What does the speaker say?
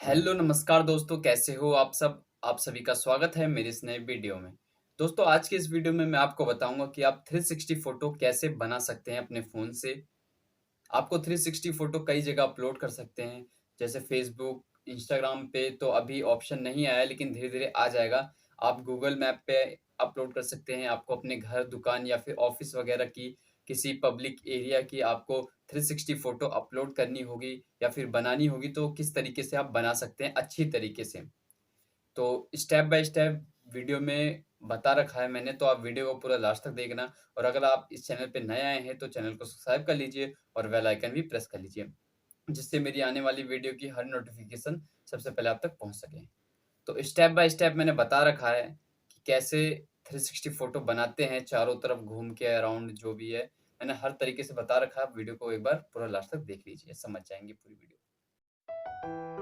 Hello नमस्कार दोस्तों, कैसे हो आप सब? आप सभी का स्वागत है मेरी इस नए वीडियो में। दोस्तों, आज की इस वीडियो में मैं आपको बताऊँगा कि आप 360 फ़ोटो कैसे बना सकते हैं अपने फ़ोन से। आपको 360 फ़ोटो कई जगह अपलोड कर सकते हैं, जैसे फ़ेसबुक, इंस्टाग्राम पे तो अभी ऑप्शन नहीं आया है लेकिन धीरे-धीरे आ जाएगा। आप गूगल मैप पे अपलोड कर सकते हैं, आपको अपने घर, दुकान या फिर ऑफ़िस वगैरह की किसी पब्लिक एरिया की आपको 360 फ़ोटो अपलोड करनी होगी या फिर बनानी होगी, तो किस तरीके से आप बना सकते हैं अच्छी तरीके से। तो स्टेप बाय स्टेप वीडियो में बता रखा है मैंने, तो आप वीडियो को पूरा लास्ट तक देखना। और अगर आप इस चैनल पे नए आए हैं, तो चैनल को सब्सक्राइब कर लीजिए और बेल आइकन भी प्रेस कर लीजिए, जिससे मेरी आने वाली वीडियो की हर नोटिफ़िकेशन सबसे पहले आप तक पहुँच सके। तो स्टेप बाय स्टेप मैंने बता रखा है कि कैसे 360 फ़ोटो बनाते हैं, चारों तरफ घूम के अराउंड जो भी है, मैंने हर तरीके से बता रखा है। आप वीडियो को एक बार पूरा लास्ट तक देख लीजिए, समझ जाएँगे पूरी वीडियो।